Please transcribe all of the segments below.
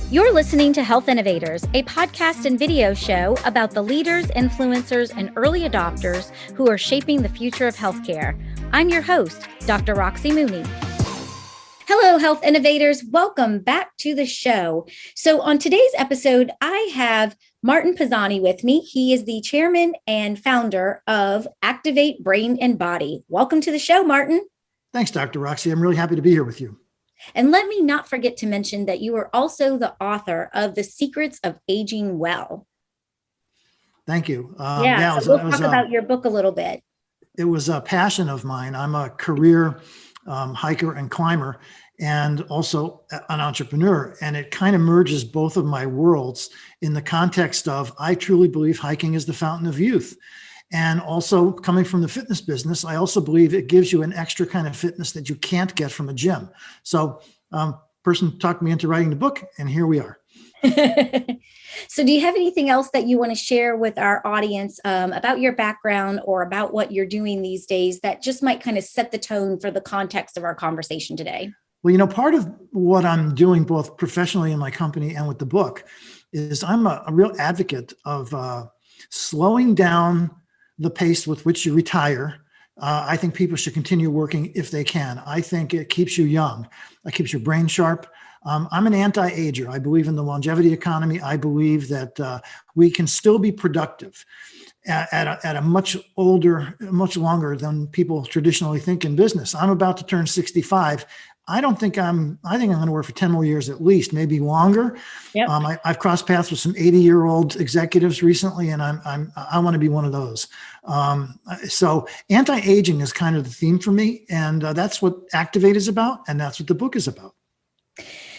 You're listening to Health Innovators, a podcast and video show about the leaders, influencers, and early adopters who are shaping the future of healthcare. I'm your host, Dr. Roxy Mooney. Hello, Health Innovators. Welcome back to the show. So on today's episode, I have Martin Pazzani with me. He is the chairman and founder of Activate Brain and Body. Welcome to the show, Martin. Thanks, Dr. Roxy. I'm really happy to be here with you. And let me not forget to mention that you are also the author of The Secrets of Aging Well. Thank you. So we'll talk about your book a little bit. It was a passion of mine. I'm a career hiker and climber, and also an entrepreneur. And it kind of merges both of my worlds in the context of, I truly believe hiking is the fountain of youth. And also coming from the fitness business, I also believe it gives you an extra kind of fitness that you can't get from a gym. So person talked me into writing the book, and here we are. So do you have anything else that you want to share with our audience about your background or about what you're doing these days that just might kind of set the tone for the context of our conversation today? Well, part of what I'm doing both professionally in my company and with the book is I'm a real advocate of slowing down the pace with which you retire. I think people should continue working if they can. I think it keeps you young. It keeps your brain sharp. I'm an anti-ager. I believe in the longevity economy. I believe that we can still be productive at a much longer than people traditionally think in business. I'm about to turn 65. I think I'm going to work for 10 more years at least, maybe longer. Yep. I've crossed paths with some 80-year-old executives recently, and I want to be one of those. So anti-aging is kind of the theme for me, and that's what Activate is about, and that's what the book is about.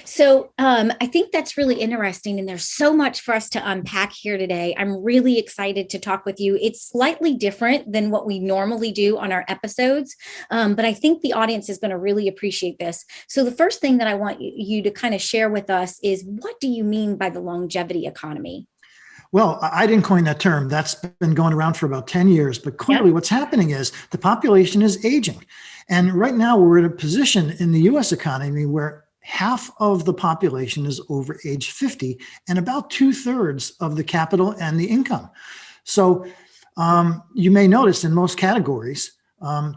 So I think that's really interesting, and there's so much for us to unpack here today. I'm really excited to talk with you. It's slightly different than what we normally do on our episodes, but I think the audience is going to really appreciate this. So the first thing that I want you to kind of share with us is, what do you mean by the longevity economy? Well, I didn't coin that term. That's been going around for about 10 years, but clearly what's happening is the population is aging. And right now we're in a position in the US economy where half of the population is over age 50 and about 2/3 of the capital and the income. So you may notice in most categories,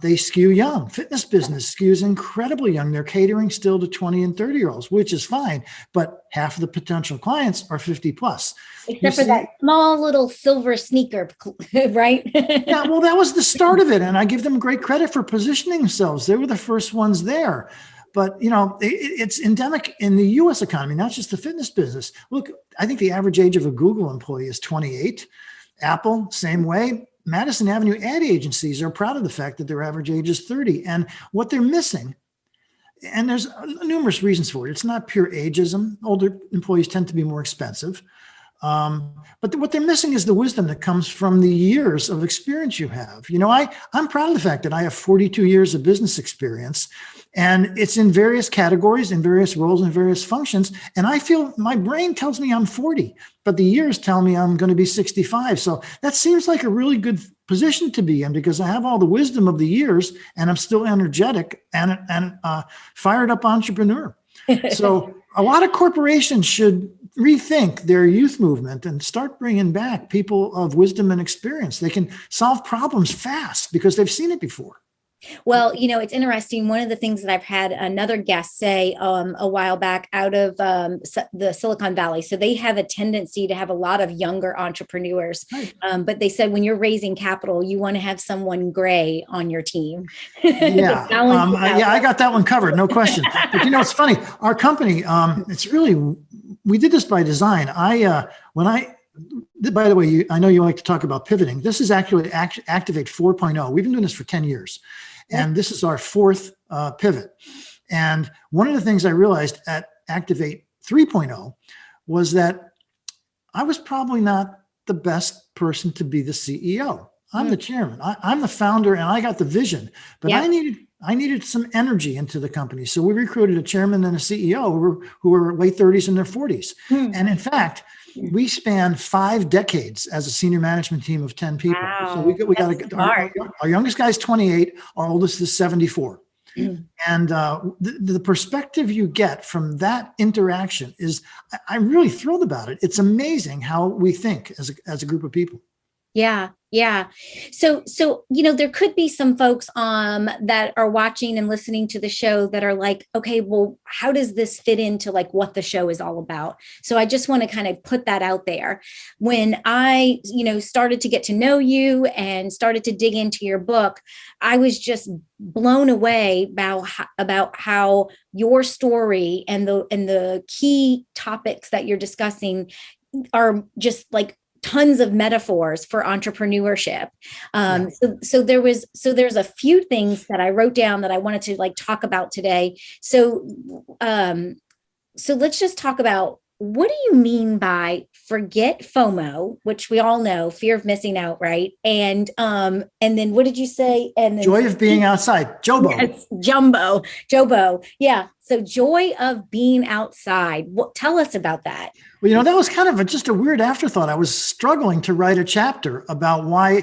they skew young. Fitness business skews incredibly young. They're catering still to 20 and 30-year-olds, which is fine, but half of the potential clients are 50 plus. Except for that small little silver sneaker, right? Yeah, well, that was the start of it. And I give them great credit for positioning themselves. They were the first ones there. But, it's endemic in the U.S. economy, not just the fitness business. Look, I think the average age of a Google employee is 28. Apple, same way. Madison Avenue ad agencies are proud of the fact that their average age is 30. And what they're missing, and there's numerous reasons for it. It's not pure ageism. Older employees tend to be more expensive. But what they're missing is the wisdom that comes from the years of experience you have. I'm proud of the fact that I have 42 years of business experience, and it's in various categories, in various roles, and various functions. And I feel my brain tells me I'm 40, but the years tell me I'm going to be 65. So that seems like a really good position to be in, because I have all the wisdom of the years, and I'm still energetic and fired up entrepreneur. So a lot of corporations should rethink their youth movement and start bringing back people of wisdom and experience. They can solve problems fast because they've seen it before. Well, it's interesting. One of the things that I've had another guest say a while back out of the Silicon Valley. So they have a tendency to have a lot of younger entrepreneurs. Right. But they said when you're raising capital, you want to have someone gray on your team. Yeah, I got that one covered. No question. But it's funny. Our company, we did this by design. By the way, I know you like to talk about pivoting. This is actually Activate 4.0. We've been doing this for 10 years. And this is our fourth pivot. And one of the things I realized at Activate 3.0 was that I was probably not the best person to be the CEO. I'm the chairman. I'm the founder, and I got the vision. But I needed some energy into the company. So we recruited a chairman and a CEO who were late 30s and their 40s. And in fact, we span 5 decades as a senior management team of 10 people. Wow, so we got our youngest guy is 28, our oldest is 74. And the perspective you get from that interaction is, I'm really thrilled about it. It's amazing how we think as a group of people. Yeah. Yeah. So, there could be some folks that are watching and listening to the show that are like, okay, well, how does this fit into like what the show is all about? So I just want to kind of put that out there. When I, started to get to know you and started to dig into your book, I was just blown away about how your story and the key topics that you're discussing are just like tons of metaphors for entrepreneurship. So there's a few things that I wrote down that I wanted to like talk about today. So let's just talk about, what do you mean by forget FOMO, which we all know, fear of missing out, right? And then what did you say? And then joy of being outside, Jobo. Yes, Jobo. Yeah. So joy of being outside. Tell us about that. Well, that was kind of just a weird afterthought. I was struggling to write a chapter about why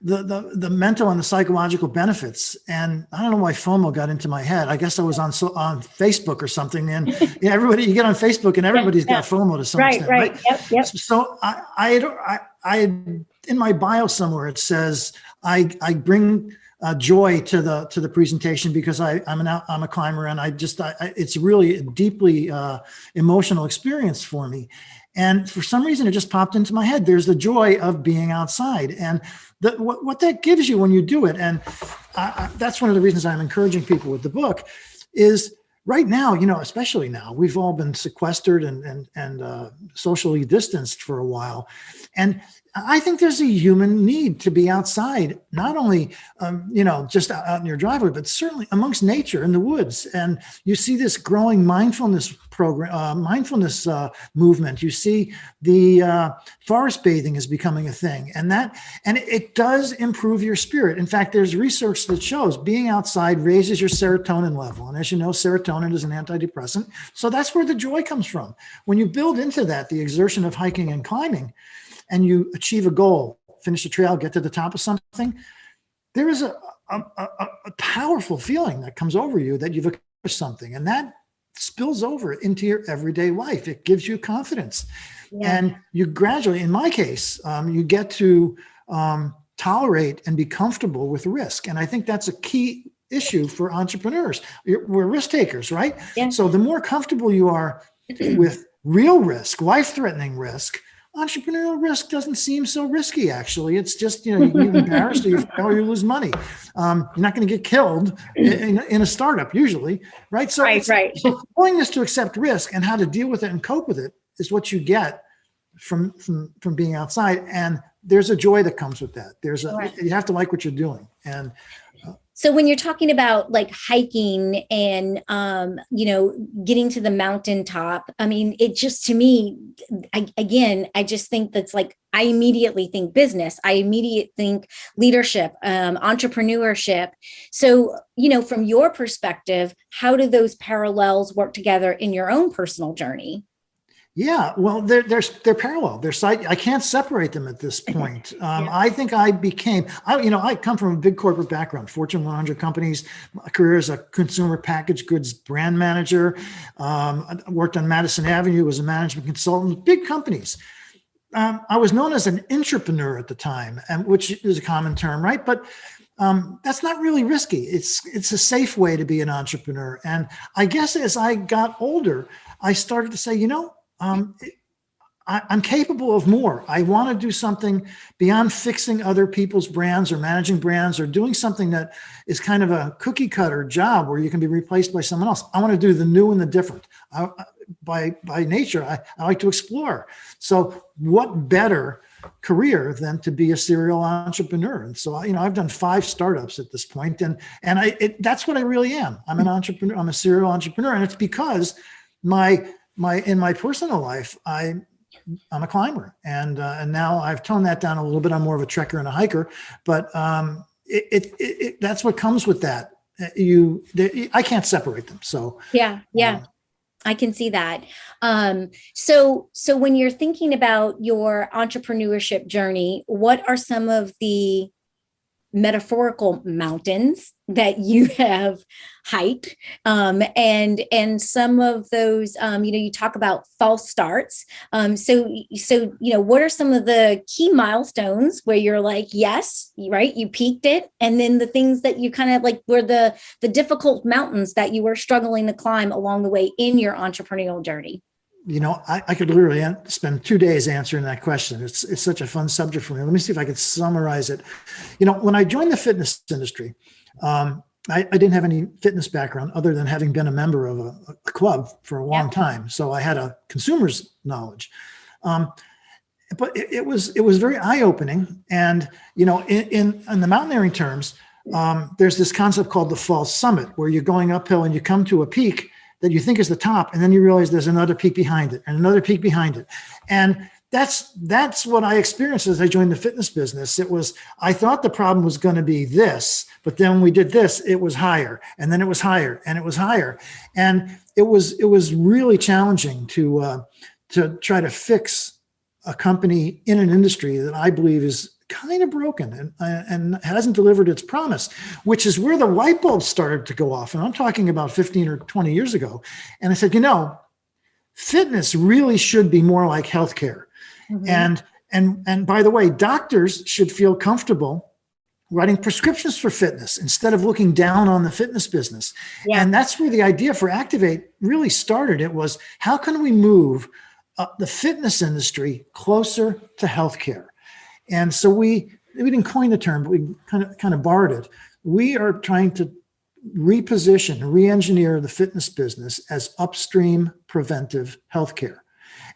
the mental and the psychological benefits. And I don't know why FOMO got into my head. I guess I was on Facebook or something. And everybody, you get on Facebook and everybody's got FOMO to some extent. Right. Yep. So I in my bio somewhere, it says, I bring joy to the presentation because I'm a climber, and it's really a deeply emotional experience for me. And for some reason, it just popped into my head. There's the joy of being outside, and what that gives you when you do it. And that's one of the reasons I'm encouraging people with the book is right now, especially now, we've all been sequestered and socially distanced for a while. And I think there's a human need to be outside, not only, just out in your driveway, but certainly amongst nature in the woods. And you see this growing mindfulness movement. You see the forest bathing is becoming a thing, and it does improve your spirit. In fact, there's research that shows being outside raises your serotonin level. And as you know, serotonin is an antidepressant. So that's where the joy comes from. When you build into that, the exertion of hiking and climbing, and you achieve a goal, finish a trail, get to the top of something, there is a powerful feeling that comes over you that you've accomplished something. And that spills over into your everyday life. It gives you confidence. Yeah. And you gradually, in my case, you get to tolerate and be comfortable with risk. And I think that's a key issue for entrepreneurs. We're risk takers, right? Yeah. So the more comfortable you are with real risk, life-threatening risk, entrepreneurial risk doesn't seem so risky, actually. It's just, you get embarrassed or you fail or you lose money. You're not going to get killed in a startup usually, right? So, right. So willingness to accept risk and how to deal with it and cope with it is what you get from being outside. And there's a joy that comes with that. You have to like what you're doing. And so when you're talking about like hiking and, getting to the mountaintop, I mean, it just, to me, I just think that's like, I immediately think business. I immediately think leadership, entrepreneurship. So, from your perspective, how do those parallels work together in your own personal journey? Yeah, well, they're parallel. I can't separate them at this point. I think I come from a big corporate background, Fortune 100 companies. My career as a consumer packaged goods brand manager. I worked on Madison Avenue as a management consultant, big companies. I was known as an entrepreneur at the time, which is a common term, right? But that's not really risky. It's a safe way to be an entrepreneur. And I guess as I got older, I started to say, I'm capable of more. I want to do something beyond fixing other people's brands or managing brands or doing something that is kind of a cookie cutter job where you can be replaced by someone else. I want to do the new and the different. By nature, I like to explore. So what better career than to be a serial entrepreneur? And so, I've done 5 startups at this point, and that's what I really am. I'm an entrepreneur. I'm a serial entrepreneur. And it's because in my personal life, I'm a climber, and now I've toned that down a little bit. I'm more of a trekker and a hiker, but that's what comes with that. I can't separate them. So yeah. I can see that. So when you're thinking about your entrepreneurship journey, what are some of the metaphorical mountains that you have hiked, and some of those, you talk about false starts. So what are some of the key milestones where you're like, yes, right, you peaked it, and then the things that you kind of like were the difficult mountains that you were struggling to climb along the way in your entrepreneurial journey? I could literally spend 2 days answering that question. It's such a fun subject for me. Let me see if I could summarize it. When I joined the fitness industry, I didn't have any fitness background other than having been a member of a club for a long time. So I had a consumer's knowledge. But it was very eye-opening. And, in the mountaineering terms, there's this concept called the false summit, where you're going uphill and you come to a peak that you think is the top, and then you realize there's another peak behind it and another peak behind it. And that's what I experienced as I joined the fitness business. I thought the problem was going to be this, but then when we did this, it was higher, and then it was higher, and it was higher. And it was really challenging to try to fix a company in an industry that I believe is kind of broken and hasn't delivered its promise, which is where the light bulb started to go off. And I'm talking about 15 or 20 years ago. And I said, fitness really should be more like healthcare. Mm-hmm. And by the way, doctors should feel comfortable writing prescriptions for fitness instead of looking down on the fitness business. Yeah. And that's where the idea for Activate really started. It was, how can we move the fitness industry closer to healthcare? And so we didn't coin the term, but we kind of borrowed it. We are trying to reposition, re-engineer the fitness business as upstream preventive healthcare.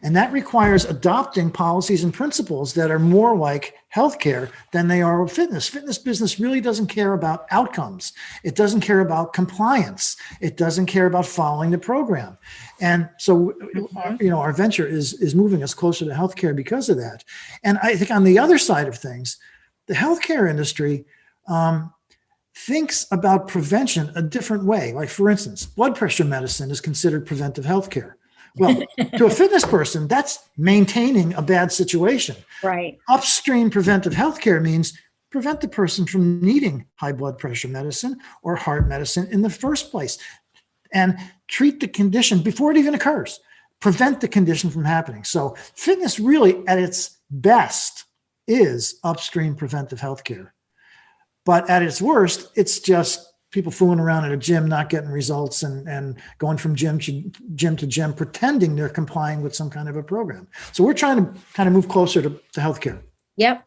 And that requires adopting policies and principles that are more like healthcare than they are with fitness. Fitness business really doesn't care about outcomes. It doesn't care about compliance. It doesn't care about following the program. And so, our venture is moving us closer to healthcare because of that. And I think on the other side of things, the healthcare industry thinks about prevention a different way. Like, for instance, blood pressure medicine is considered preventive healthcare. Well, to a fitness person, that's maintaining a bad situation. Right. Upstream preventive healthcare means prevent the person from needing high blood pressure medicine or heart medicine in the first place, and treat the condition before it even occurs. Prevent the condition from happening. So fitness really at its best is upstream preventive healthcare. But at its worst, it's just people fooling around at a gym, not getting results, and going from gym to gym, pretending they're complying with some kind of a program. So we're trying to kind of move closer to healthcare. Yep.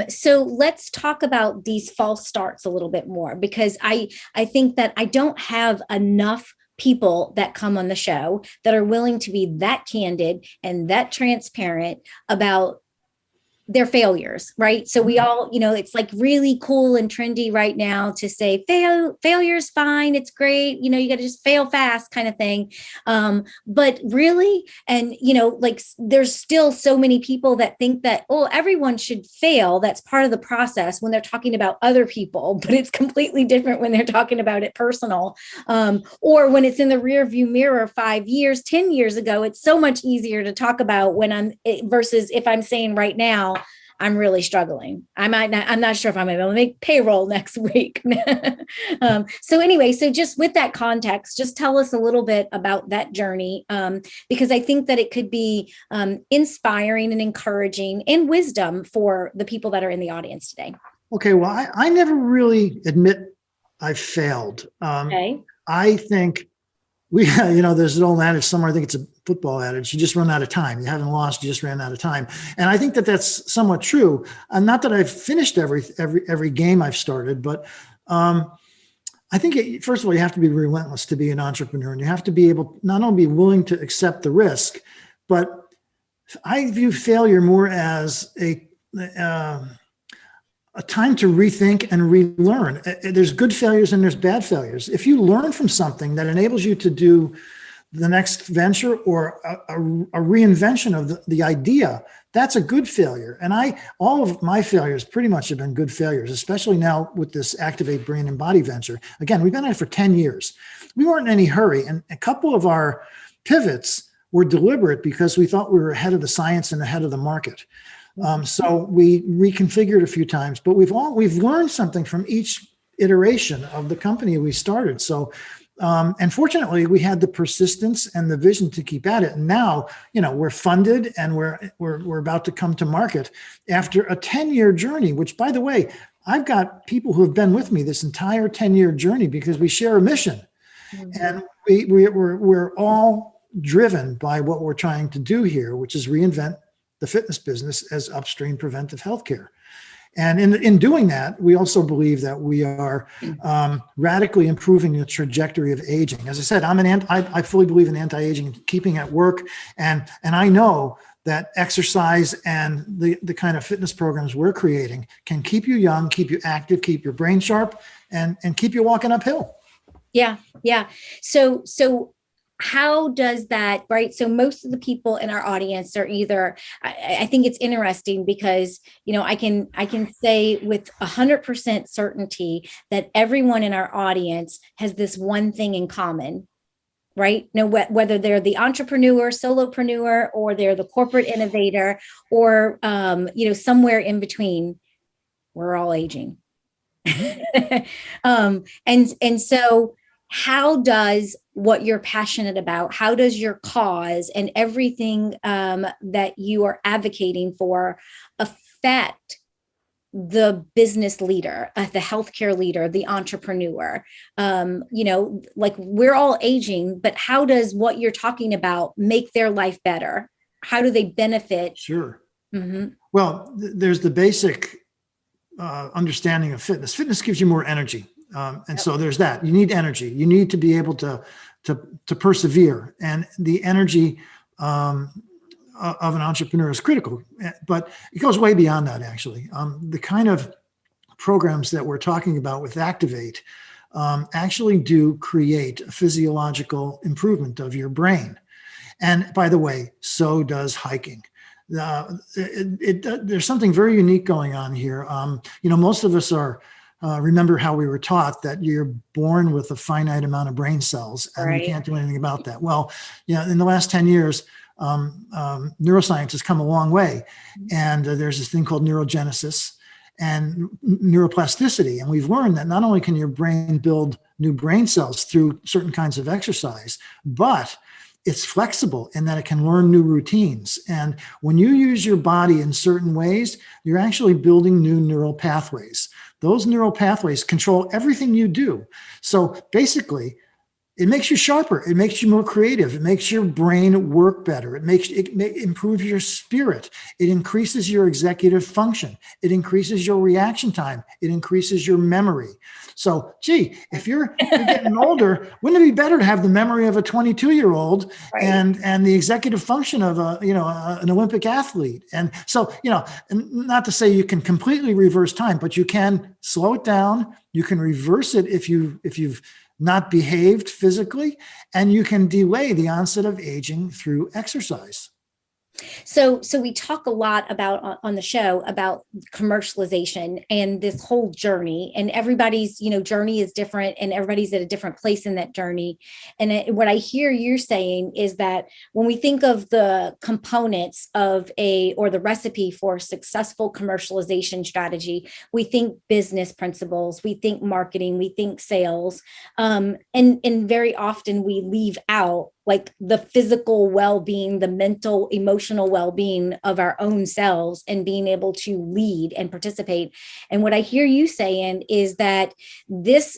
So let's talk about these false starts a little bit more, because I think that I don't have enough people that come on the show that are willing to be that candid and that transparent about their failures, right? So we all, it's like really cool and trendy right now to say failure's fine, it's great, you got to just fail fast kind of thing. But really, and there's still so many people that think that, everyone should fail. That's part of the process when they're talking about other people, but it's completely different when they're talking about it personal. Or when it's in the rear view mirror 5 years, 10 years ago, it's so much easier to talk about versus if I'm saying right now, I'm really struggling. I'm not sure if I'm able to make payroll next week. So anyway, so just with that context, just tell us a little bit about that journey, because I think that it could be inspiring and encouraging and wisdom for the people that are in the audience today. Okay, well, I never really admit I failed. Okay. I think there's an old adage somewhere, I think it's a football adage, you just run out of time. You haven't lost, you just ran out of time. And I think that that's somewhat true. Not that I've finished every game I've started, but I think, first of all, you have to be relentless to be an entrepreneur. And you have to be able, not only be willing to accept the risk, but I view failure more as a time to rethink and relearn. There's good failures and there's bad failures. If you learn from something that enables you to do the next venture or a reinvention of the idea, that's a good failure. And all of my failures pretty much have been good failures, especially now with this Activate Brain and Body venture. Again, we've been at it for 10 years. We weren't in any hurry. And a couple of our pivots were deliberate because we thought we were ahead of the science and ahead of the market. So we reconfigured a few times, but we've learned something from each iteration of the company we started. So, and fortunately, we had the persistence and the vision to keep at it. And now, we're funded and we're about to come to market after a 10-year journey. Which, by the way, I've got people who have been with me this entire 10-year journey because we share a mission, and we're all driven by what we're trying to do here, which is reinvent the fitness business as upstream preventive healthcare. And in doing that, we also believe that we are radically improving the trajectory of aging. As I said, I fully believe in anti-aging and keeping at work. And I know that exercise and the kind of fitness programs we're creating can keep you young, keep you active, keep your brain sharp, and keep you walking uphill. Yeah. Yeah. So how does that, right? So most of the people in our audience are either, I think it's interesting because, I can say with 100% certainty that everyone in our audience has this one thing in common, right? Whether they're the entrepreneur, solopreneur, or they're the corporate innovator, or, somewhere in between, we're all aging. And so how does what you're passionate about, how does your cause and everything that you are advocating for affect the business leader, the healthcare leader, the entrepreneur? Like we're all aging, but how does what you're talking about make their life better? How do they benefit? Sure. Mm-hmm. Well, there's the basic understanding of fitness. Fitness gives you more energy. So there's that. You need energy. You need to be able to persevere, and the energy of an entrepreneur is critical. But it goes way beyond that. Actually, the kind of programs that we're talking about with Activate actually do create a physiological improvement of your brain. And by the way, so does hiking. There's something very unique going on here. Most of us remember how we were taught that you're born with a finite amount of brain cells and right. You can't do anything about that. Well, in the last 10 years, neuroscience has come a long way. And there's this thing called neurogenesis and neuroplasticity. And we've learned that not only can your brain build new brain cells through certain kinds of exercise, but it's flexible in that it can learn new routines. And when you use your body in certain ways, you're actually building new neural pathways. Those neural pathways control everything you do. So basically, it makes you sharper. It makes you more creative. It makes your brain work better. It improves your spirit. It increases your executive function. It increases your reaction time. It increases your memory. So, if you're getting older, wouldn't it be better to have the memory of a 22-year-old right. and the executive function of an Olympic athlete? And so, and not to say you can completely reverse time, but you can slow it down. You can reverse it if you've not behaved physically, and you can delay the onset of aging through exercise. So we talk a lot about on the show about commercialization and this whole journey, and everybody's, journey is different and everybody's at a different place in that journey. And what I hear you saying is that when we think of the components of or the recipe for successful commercialization strategy, we think business principles, we think marketing, we think sales. And very often we leave out like the physical well-being, the mental, emotional well-being of our own selves and being able to lead and participate. And what I hear you saying is that this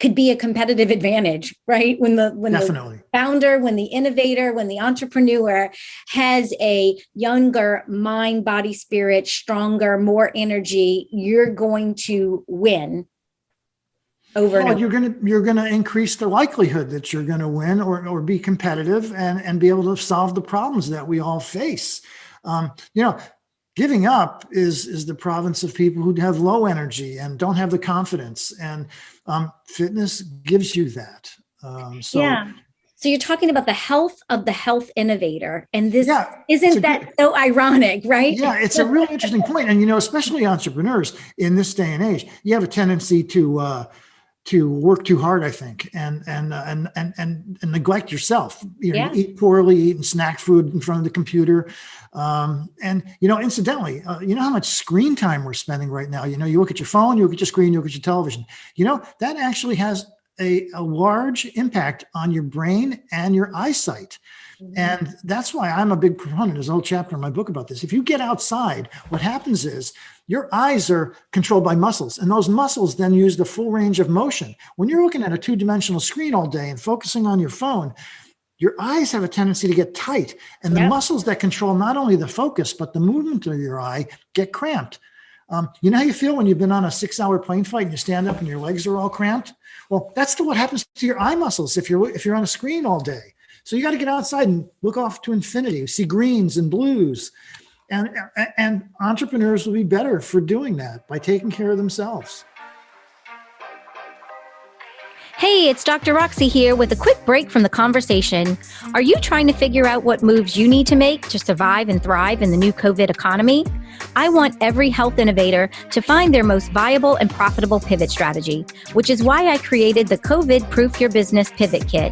could be a competitive advantage, right? When the founder, when the innovator, when the entrepreneur has a younger mind, body, spirit, stronger, more energy, you're going to win. You're going to increase the likelihood that you're going to win or be competitive and be able to solve the problems that we all face. Giving up is the province of people who have low energy and don't have the confidence, and fitness gives you that. So you're talking about the health of the health innovator. And this isn't that so ironic, right? Yeah, it's a really interesting point. And, especially entrepreneurs in this day and age, you have a tendency to to work too hard, I think, and neglect yourself. You know, Yeah. you eat poorly, eating snack food in front of the computer. And, you know, incidentally, you know how much screen time we're spending right now. You know, you look at your phone, you look at your screen, you look at your television. You know, that actually has a large impact on your brain and your eyesight. And that's why I'm a big proponent. There's a whole chapter in my book about this. If you get outside, what happens is your eyes are controlled by muscles, and those muscles then use the full range of motion. When you're looking at a two-dimensional screen all day and focusing on your phone, your eyes have a tendency to get tight, and the muscles that control not only the focus, but the movement of your eye get cramped. You know how you feel when you've been on a 6-hour plane flight and you stand up and your legs are all cramped? Well, that's what happens to your eye muscles if you're on a screen all day. So you got to get outside and look off to infinity, see greens and blues. And entrepreneurs will be better for doing that by taking care of themselves. Hey, it's Dr. Roxy here with a quick break from the conversation. Are you trying to figure out what moves you need to make to survive and thrive in the new COVID economy? I want every health innovator to find their most viable and profitable pivot strategy, which is why I created the COVID Proof Your Business Pivot Kit.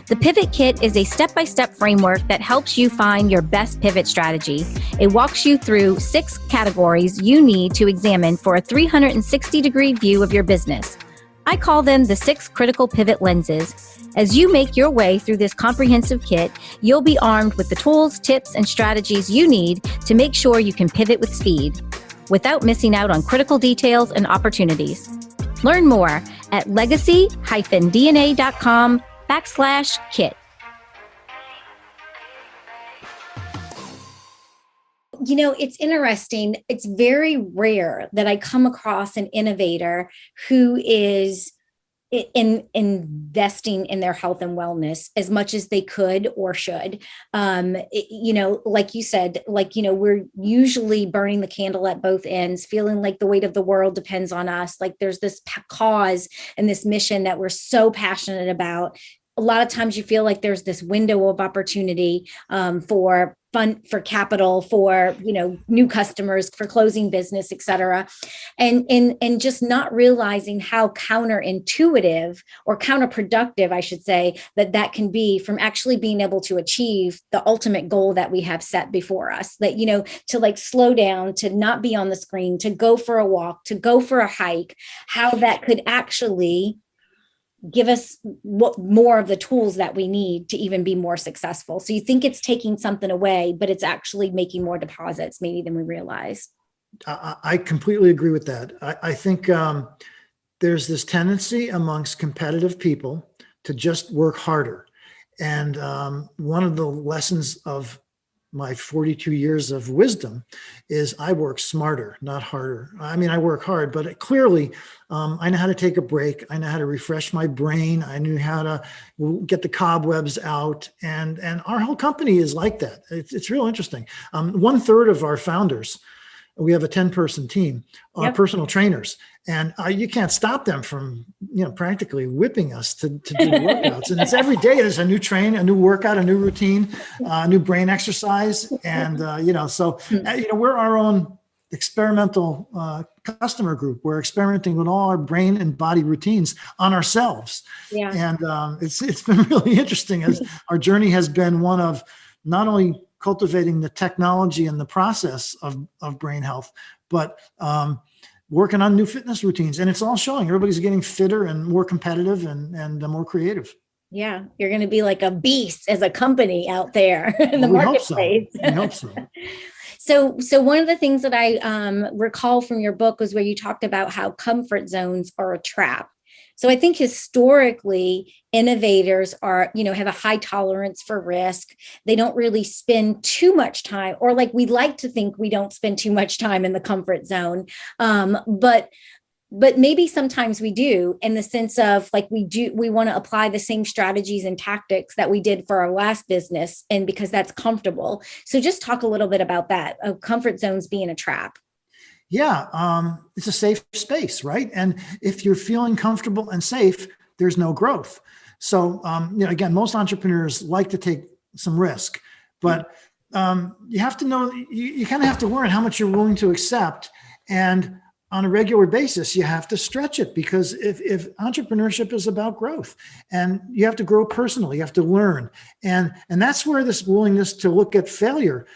The Pivot Kit is a step-by-step framework that helps you find your best pivot strategy. It walks you through 6 categories you need to examine for a 360-degree view of your business. I call them the 6 critical pivot lenses. As you make your way through this comprehensive kit, you'll be armed with the tools, tips, and strategies you need to make sure you can pivot with speed without missing out on critical details and opportunities. Learn more at legacy-dna.com/kit. You know, it's interesting. It's very rare that I come across an innovator who is investing in their health and wellness as much as they could or should. You know, like you said, we're usually burning the candle at both ends, feeling like the weight of the world depends on us. Like there's this cause and this mission that we're so passionate about. A lot of times you feel like there's this window of opportunity for fund, for capital, for, you know, new customers, for closing business, et cetera. And just not realizing how counterintuitive or counterproductive, I should say, that can be from actually being able to achieve the ultimate goal that we have set before us. That, you know, to like slow down, to not be on the screen, to go for a walk, to go for a hike, how that could actually give us more of the tools that we need to even be more successful. So you think it's taking something away, but it's actually making more deposits maybe than we realize. I completely agree with that. I think there's this tendency amongst competitive people to just work harder. And one of the lessons of my 42 years of wisdom is I work smarter, not harder. I mean, I work hard, but clearly I know how to take a break. I know how to refresh my brain. I knew how to get the cobwebs out. And our whole company is like that. It's real interesting. 1/3 of our founders, we have a 10-person team, are personal trainers. And you can't stop them from, you know, practically whipping us to do workouts. And it's every day there's a new a new workout, a new routine, a new brain exercise. And, you know, so, you know, we're our own experimental customer group. We're experimenting with all our brain and body routines on ourselves. Yeah. And it's been really interesting as our journey has been one of not only cultivating the technology and the process of brain health, but working on new fitness routines. And it's all showing. Everybody's getting fitter and more competitive and more creative. Yeah, you're going to be like a beast as a company out there in the marketplace. We hope so. So one of the things that I recall from your book was where you talked about how comfort zones are a trap. So I think historically, innovators are, you know, have a high tolerance for risk. They don't really spend too much time, or like we like to think we don't spend too much time in the comfort zone. But maybe sometimes we do, in the sense of like we want to apply the same strategies and tactics that we did for our last business, and because that's comfortable. So just talk a little bit about that, of comfort zones being a trap. Yeah, it's a safe space, right? And if you're feeling comfortable and safe, there's no growth. So, you know, again, most entrepreneurs like to take some risk, but you have to know, you kind of have to learn how much you're willing to accept. And on a regular basis, you have to stretch it, because if entrepreneurship is about growth, and you have to grow personally, you have to learn. And that's where this willingness to look at failure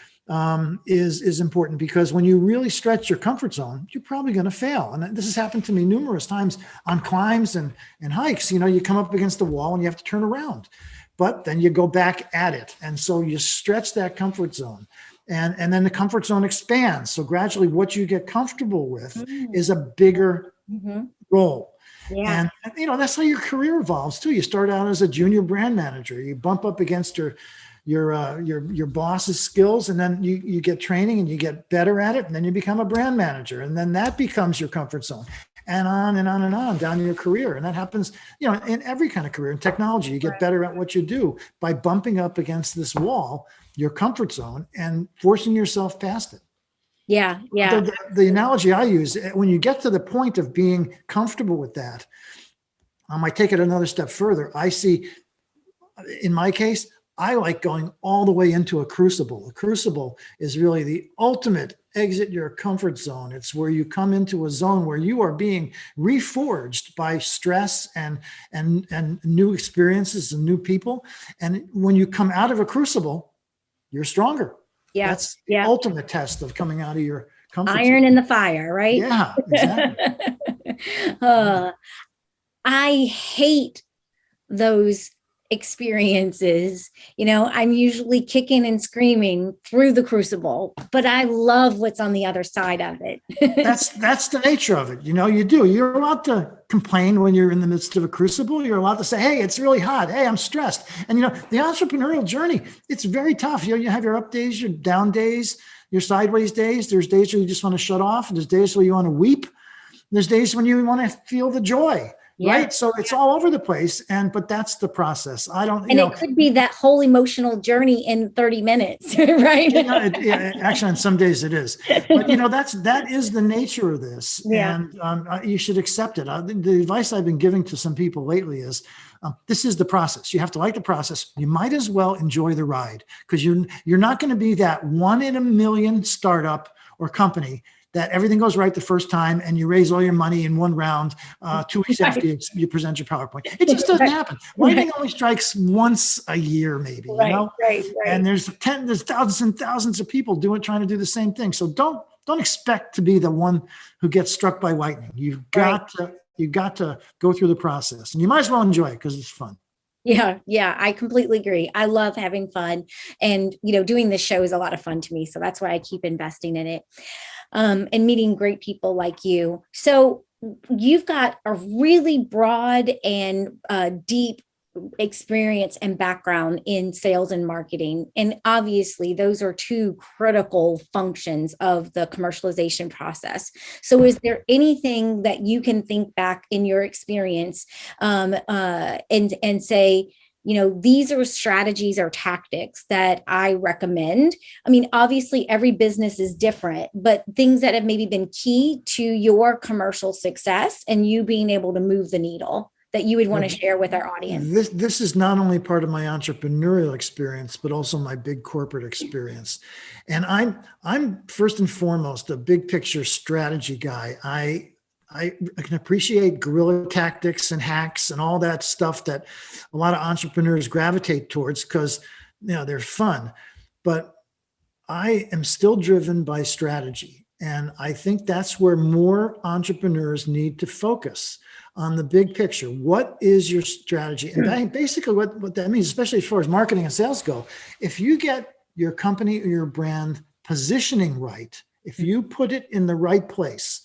is important, because when you really stretch your comfort zone, you're probably going to fail. And this has happened to me numerous times on climbs and hikes. You come up against the wall and you have to turn around, but then you go back at it. And so you stretch that comfort zone. And then the comfort zone expands. So gradually what you get comfortable with is a bigger role. Yeah. And, that's how your career evolves too. You start out as a junior brand manager. You bump up against your boss's skills, and then you get training and you get better at it. And then you become a brand manager. And then that becomes your comfort zone, and on and on and on down your career. And that happens, in every kind of career. In technology, you get better at what you do by bumping up against this wall, your comfort zone, and forcing yourself past it. Yeah. Yeah. The analogy I use, when you get to the point of being comfortable with that, I might take it another step further. I see, in my case, I like going all the way into a crucible. A crucible is really the ultimate exit your comfort zone. It's where you come into a zone where you are being reforged by stress and new experiences and new people. And when you come out of a crucible, you're stronger. Yeah. That's the ultimate test of coming out of your comfort Iron zone. in the fire, right? Yeah, exactly. I hate those experiences. I'm usually kicking and screaming through the crucible, but I love what's on the other side of it. That's the nature of it. You're allowed to complain when you're in the midst of a crucible. You're allowed to say, hey, it's really hot. Hey, I'm stressed. And the entrepreneurial journey, it's very tough. You have your up days, your down days, your sideways days. There's days where you just want to shut off. And there's days where you want to weep. There's days when you want to feel the joy. Yeah. Right. So it's all over the place. But that's the process. It could be that whole emotional journey in 30 minutes, right? Actually, on some days it is. But, that is the nature of this. Yeah. And you should accept it. The advice I've been giving to some people lately is, this is the process. You have to like the process. You might as well enjoy the ride, because you're not going to be that 1 in a million startup or company that everything goes right the first time and you raise all your money in one round 2 weeks after you present your PowerPoint. It just doesn't happen. Lightning only strikes once a year, maybe. Right. And there's thousands and thousands of people trying to do the same thing. So don't expect to be the one who gets struck by lightning. You've got to go through the process, and you might as well enjoy it because it's fun. Yeah, I completely agree. I love having fun, and doing this show is a lot of fun to me. So that's why I keep investing in it. And meeting great people like you. So you've got a really broad and deep experience and background in sales and marketing. And obviously those are two critical functions of the commercialization process. So is there anything that you can think back in your experience and say, these are strategies or tactics that I recommend? I mean, obviously every business is different, but things that have maybe been key to your commercial success and you being able to move the needle that you would want to share with our audience. This is not only part of my entrepreneurial experience, but also my big corporate experience. And I'm first and foremost a big picture strategy guy. I can appreciate guerrilla tactics and hacks and all that stuff that a lot of entrepreneurs gravitate towards because they're fun. But I am still driven by strategy. And I think that's where more entrepreneurs need to focus on the big picture. What is your strategy? And basically what that means, especially as far as marketing and sales go, if you get your company or your brand positioning right, if you put it in the right place,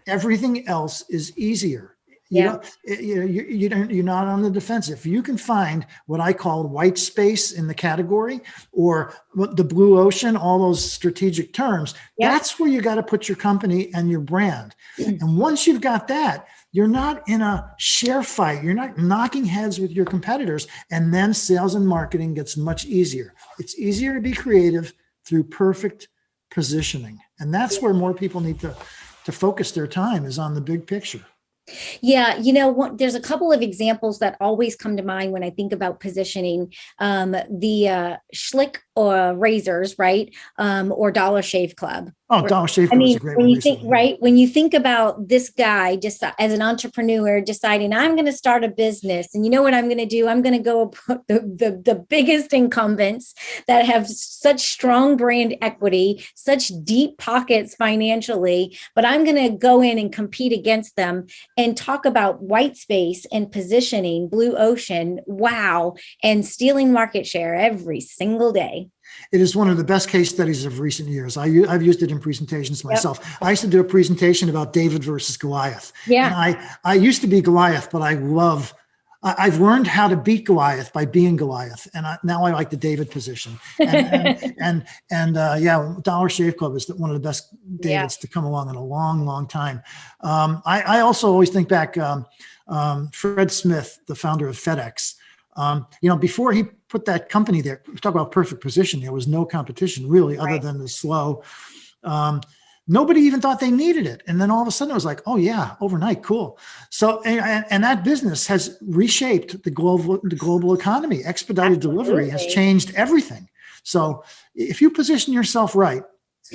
everything else is easier. You're not on the defensive. You can find what I call white space in the category or the blue ocean, all those strategic terms. That's where you got to put your company and your brand. And once you've got that, you're not in a share fight. You're not knocking heads with your competitors. And then sales and marketing gets much easier. It's easier to be creative through perfect positioning. And that's where more people need to focus their time, is on the big picture. Yeah. There's a couple of examples that always come to mind when I think about positioning. The Schlick razors, right? Or Dollar Shave Club. Oh, Dollar Shave I Club is mean, a great when one you think, recently. right, when you think about this guy just as an entrepreneur deciding I'm going to start a business, and you know what I'm going to do? I'm going to go the biggest incumbents that have such strong brand equity, such deep pockets financially, but I'm going to go in and compete against them and talk about white space and positioning, blue ocean, wow, and stealing market share every single day. It is one of the best case studies of recent years. I've used it in presentations myself. Yep. I used to do a presentation about David versus Goliath. Yeah. And I used to be Goliath, but I've learned how to beat Goliath by being Goliath. And now I like the David position. Yeah, Dollar Shave Club is one of the best Davids to come along in a long, long time. I also always think back, Fred Smith, the founder of FedEx, before he put that company there, talk about perfect position. There was no competition really, other than the slow. Nobody even thought they needed it. And then all of a sudden it was like, oh yeah, overnight, cool. So, and that business has reshaped the global economy. Expedited delivery has changed everything. So if you position yourself right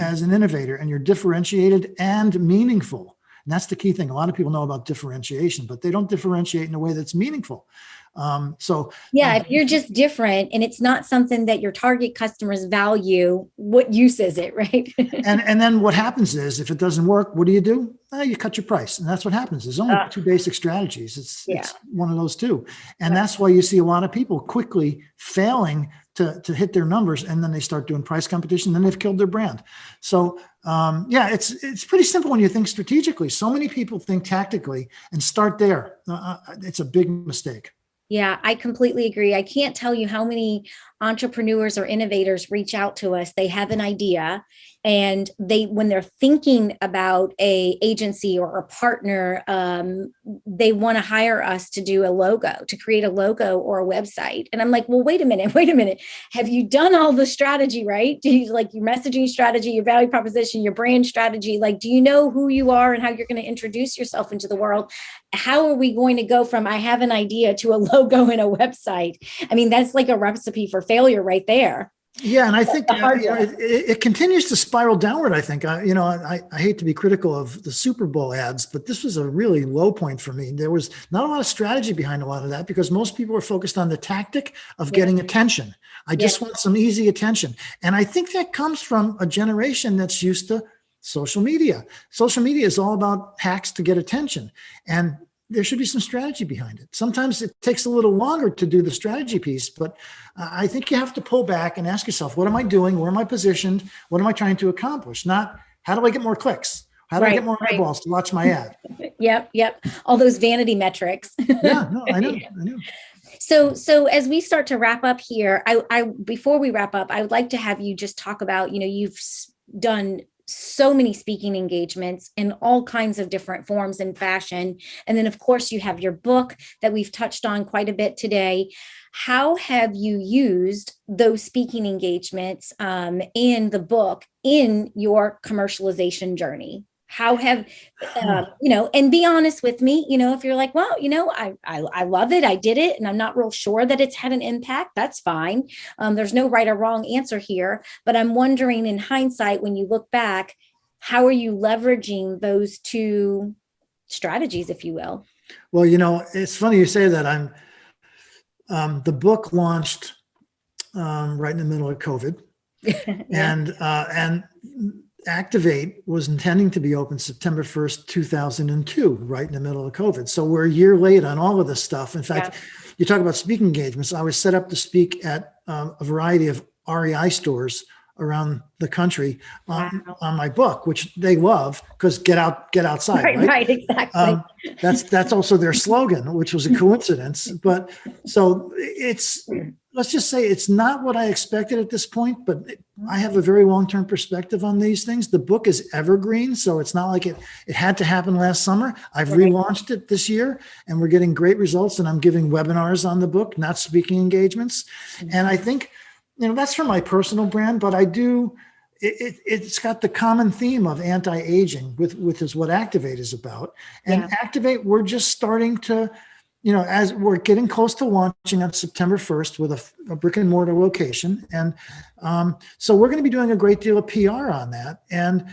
as an innovator and you're differentiated and meaningful, and that's the key thing. A lot of people know about differentiation, but they don't differentiate in a way that's meaningful. If you're just different and it's not something that your target customers value, what use is it, right? and then what happens is, if it doesn't work, what do? You cut your price, and that's what happens. There's only two basic strategies. It's one of those two, and that's why you see a lot of people quickly failing to hit their numbers, and then they start doing price competition, then they've killed their brand. So it's pretty simple when you think strategically. So many people think tactically and start there. It's a big mistake. Yeah, I completely agree. I can't tell you how many entrepreneurs or innovators reach out to us. They have an idea, and when they're thinking about a agency or a partner, they want to hire us to do a logo, to create a logo or a website. And I'm like, well, wait a minute. Have you done all the strategy, right? Do you, like, your messaging strategy, your value proposition, your brand strategy? Like, do you know who you are and how you're going to introduce yourself into the world? How are we going to go from I have an idea to a logo and a website? I mean, that's like a recipe for failure right there. Yeah, and I think it continues to spiral downward. I think I hate to be critical of the Super Bowl ads, but this was a really low point for me. There was not a lot of strategy behind a lot of that, because most people were focused on the tactic of getting attention. I just want some easy attention, and I think that comes from a generation that's used to social media. Social media is all about hacks to get attention, and there should be some strategy behind it. Sometimes it takes a little longer to do the strategy piece, but I think you have to pull back and ask yourself, what am I doing? Where am I positioned? What am I trying to accomplish? Not how do I get more clicks? How do I get more eyeballs to watch my ad? Yep. All those vanity metrics. Yeah, no, I know. So as we start to wrap up here, I before we wrap up, I would like to have you just talk about, you've done so many speaking engagements in all kinds of different forms and fashion. And then, of course, you have your book that we've touched on quite a bit today. How have you used those speaking engagements and the book in your commercialization journey? How have, and be honest with me, if you're like, well, I love it. I did it. And I'm not real sure that it's had an impact. That's fine. There's no right or wrong answer here. But I'm wondering, in hindsight, when you look back, how are you leveraging those two strategies, if you will? Well, it's funny you say that. The book launched right in the middle of COVID. And Activate was intending to be open September 1st, 2002, right in the middle of COVID. So we're a year late on all of this stuff. In fact, you talk about speaking engagements. I was set up to speak at a variety of REI stores around the country on my book, which they love, because get outside. Right, exactly. That's also their slogan, which was a coincidence. But so let's just say it's not what I expected at this point, but I have a very long-term perspective on these things. The book is evergreen, so it's not like it had to happen last summer. I've relaunched it this year, and we're getting great results, and I'm giving webinars on the book, not speaking engagements. And I think, that's for my personal brand, but I do, it's got the common theme of anti-aging with is what Activate is about. And Activate, we're just starting to as we're getting close to launching on September 1st with a brick and mortar location. And so we're going to be doing a great deal of PR on that. And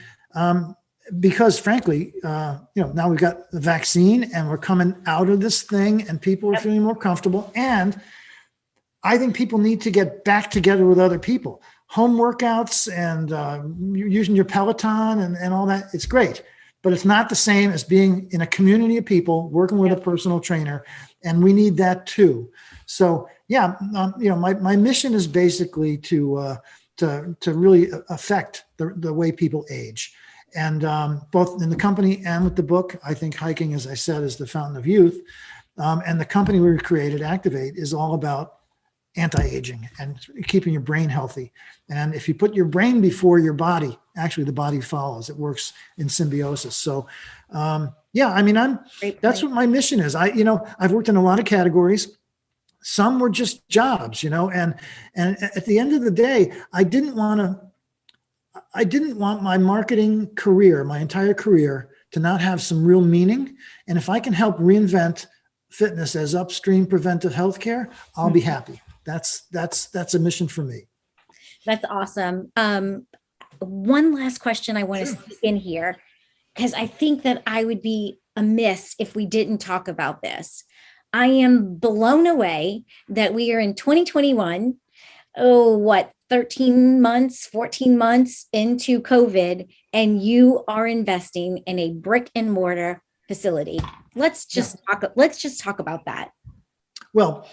because frankly, now we've got the vaccine and we're coming out of this thing and people are feeling more comfortable. And I think people need to get back together with other people. Home workouts and using your Peloton and all that, it's great. But it's not the same as being in a community of people working with a personal trainer, and we need that too. So my mission is basically to really affect the way people age, and both in the company and with the book. I think hiking, as I said, is the fountain of youth, and the company we created, Activate, is all about anti-aging and keeping your brain healthy. And if you put your brain before your body, actually the body follows. It works in symbiosis. So that's what my mission is. I've worked in a lot of categories. Some were just jobs, and at the end of the day, I didn't want my marketing career, my entire career, to not have some real meaning. And if I can help reinvent fitness as upstream preventive healthcare, I'll be happy. That's a mission for me. That's awesome. One last question I want to sneak in here, because I think that I would be amiss if we didn't talk about this. I am blown away that we are in 2021. 13 months, 14 months into COVID, and you are investing in a brick and mortar facility. Let's just talk about that. Well,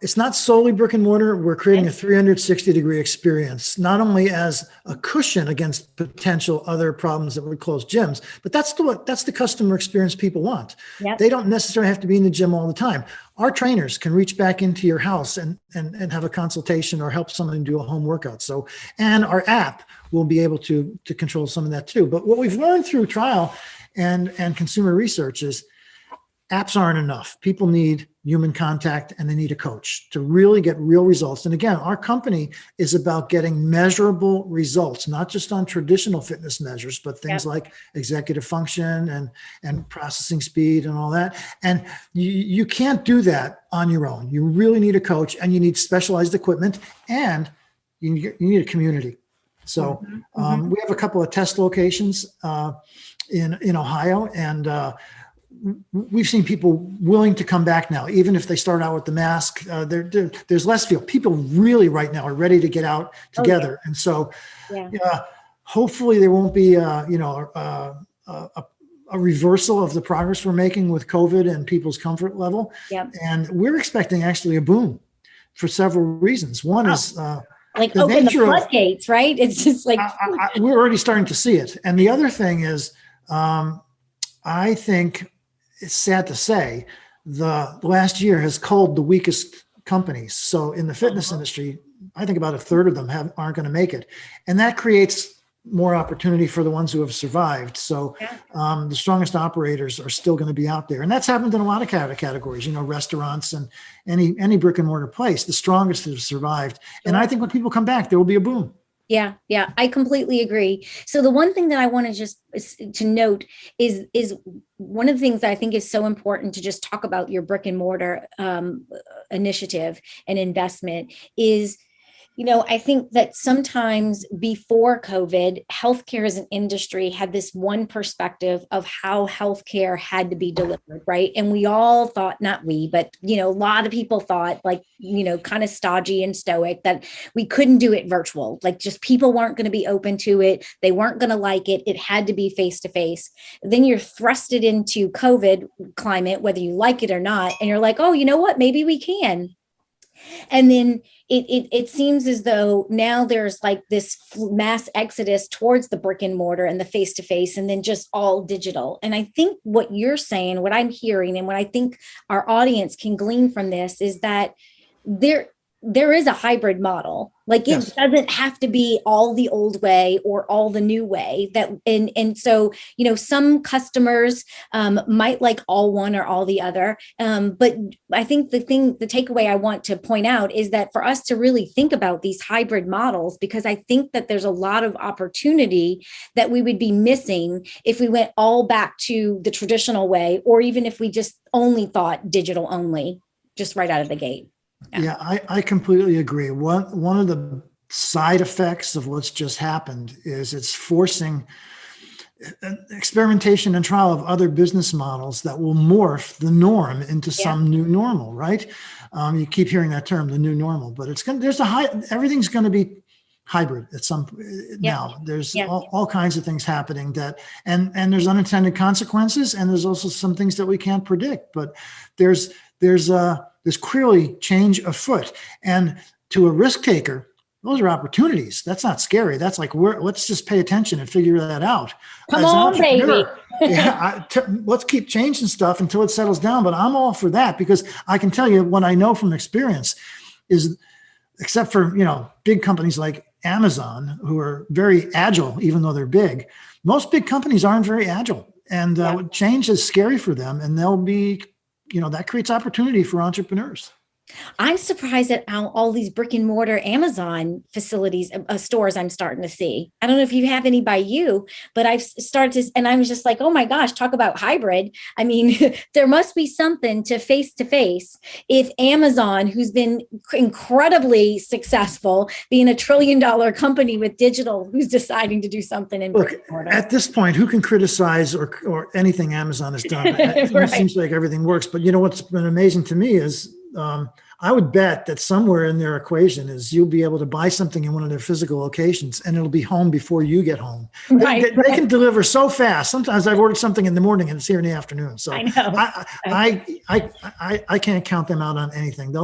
it's not solely brick and mortar. We're creating a 360-degree experience, not only as a cushion against potential other problems that would close gyms, but that's the customer experience people want. Yep. They don't necessarily have to be in the gym all the time. Our trainers can reach back into your house and have a consultation or help someone do a home workout. So, and our app will be able to control some of that too. But what we've learned through trial and consumer research is apps aren't enough. People need human contact and they need a coach to really get real results. And again, our company is about getting measurable results, not just on traditional fitness measures, but things like executive function and processing speed and all that. And you can't do that on your own. You really need a coach, and you need specialized equipment, and you need a community. So we have a couple of test locations in Ohio, and we've seen people willing to come back now, even if they start out with the mask. There's less fear. People really right now are ready to get out together. And so hopefully there won't be a reversal of the progress we're making with COVID and people's comfort level. Yep. And we're expecting actually a boom for several reasons. One is like open the floodgates, right? It's just like we're already starting to see it. And the other thing is, I think it's sad to say the last year has culled the weakest companies. So in the fitness industry, I think about a third of them aren't going to make it. And that creates more opportunity for the ones who have survived. So the strongest operators are still going to be out there. And that's happened in a lot of categories, restaurants and any brick and mortar place. The strongest have survived. And I think when people come back, there will be a boom. Yeah, I completely agree. So the one thing that I want to just to note is one of the things that I think is so important to just talk about your brick and mortar initiative and investment is, I think that sometimes before COVID, healthcare as an industry had this one perspective of how healthcare had to be delivered, right? And we all thought, not we, but, a lot of people thought like, kind of stodgy and stoic that we couldn't do it virtual. Like just people weren't going to be open to it. They weren't going to like it. It had to be face-to-face. Then you're thrusted into COVID climate, whether you like it or not. And you're like, oh, you know what? Maybe we can. And then it seems as though now there's like this mass exodus towards the brick and mortar and the face-to-face, and then just all digital. And I think what you're saying, what I'm hearing, and what I think our audience can glean from this is that there is a hybrid model. Like it Yes. doesn't have to be all the old way or all the new way. And so, some customers might like all one or all the other. But I think the takeaway I want to point out is that for us to really think about these hybrid models, because I think that there's a lot of opportunity that we would be missing if we went all back to the traditional way, or even if we just only thought digital only, just right out of the gate. Yeah, I completely agree. One of the side effects of what's just happened is it's forcing experimentation and trial of other business models that will morph the norm into some new normal, right? You keep hearing that term, the new normal, but everything's going to be hybrid at some now. There's all kinds of things happening and there's unintended consequences, and there's also some things that we can't predict, but there's clearly change afoot. And to a risk taker, those are opportunities. That's not scary. That's like, let's just pay attention and figure that out. Come on, baby. Let's keep changing stuff until it settles down. But I'm all for that, because I can tell you what I know from experience is, except for, big companies like Amazon, who are very agile, even though they're big, most big companies aren't very agile. And change is scary for them. And they'll be, that creates opportunity for entrepreneurs. I'm surprised at how all these brick and mortar Amazon facilities, stores I'm starting to see. I don't know if you have any by you, but I've started to, and I was just like, oh my gosh, talk about hybrid. I mean, there must be something to face if Amazon, who's been incredibly successful, being $1 trillion company with digital, who's deciding to do something in brick and mortar. At this point, who can criticize or anything Amazon has done? It seems like everything works. But what's been amazing to me is, I would bet that somewhere in their equation is you'll be able to buy something in one of their physical locations and it'll be home before you get home. Right. They can deliver so fast. Sometimes I've ordered something in the morning and it's here in the afternoon. So I know. I can't count them out on anything.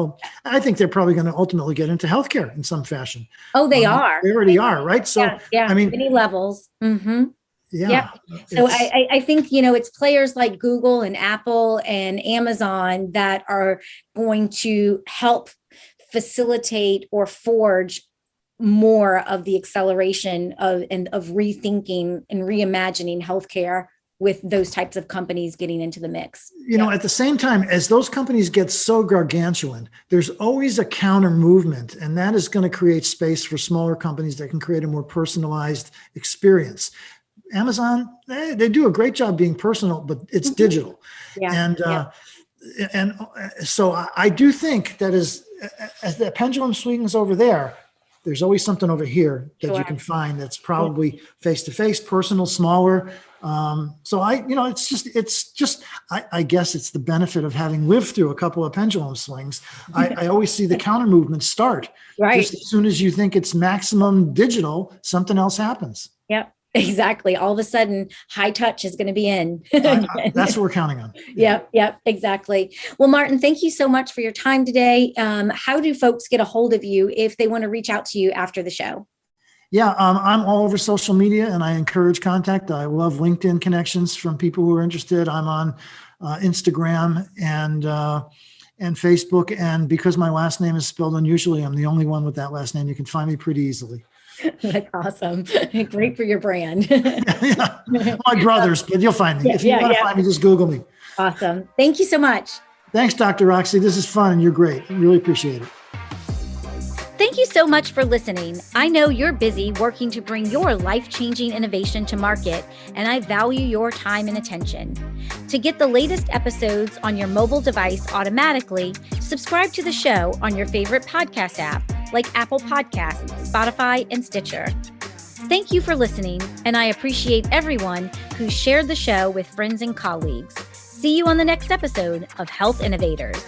I think they're probably going to ultimately get into healthcare in some fashion. Oh, they are. They already are, right? So I mean, many levels. Mm-hmm. Yeah. So I think, it's players like Google and Apple and Amazon that are going to help facilitate or forge more of the acceleration of rethinking and reimagining healthcare with those types of companies getting into the mix. At the same time, as those companies get so gargantuan, there's always a counter movement, and that is going to create space for smaller companies that can create a more personalized experience. Amazon, they do a great job being personal, but it's digital. And so I do think that as the pendulum swings over there, there's always something over here that you can find that's probably face-to-face, personal, smaller. So I guess it's the benefit of having lived through a couple of pendulum swings. I always see the counter movement start. Right. Just as soon as you think it's maximum digital, something else happens. Yep. Exactly. All of a sudden, high touch is going to be in. That's what we're counting on. Yep, exactly. Well, Martin, thank you so much for your time today. How do folks get a hold of you if they want to reach out to you after the show? Yeah, I'm all over social media, and I encourage contact. I love LinkedIn connections from people who are interested. I'm on Instagram and Facebook. And because my last name is spelled unusually, I'm the only one with that last name. You can find me pretty easily. That's awesome. Great for your brand. My brothers, but you'll find me. If you want to find me, just Google me. Awesome. Thank you so much. Thanks, Dr. Roxy. This is fun and you're great. I really appreciate it. Thank you so much for listening. I know you're busy working to bring your life-changing innovation to market, and I value your time and attention. To get the latest episodes on your mobile device automatically, subscribe to the show on your favorite podcast app like Apple Podcasts, Spotify, and Stitcher. Thank you for listening, and I appreciate everyone who shared the show with friends and colleagues. See you on the next episode of Health Innovators.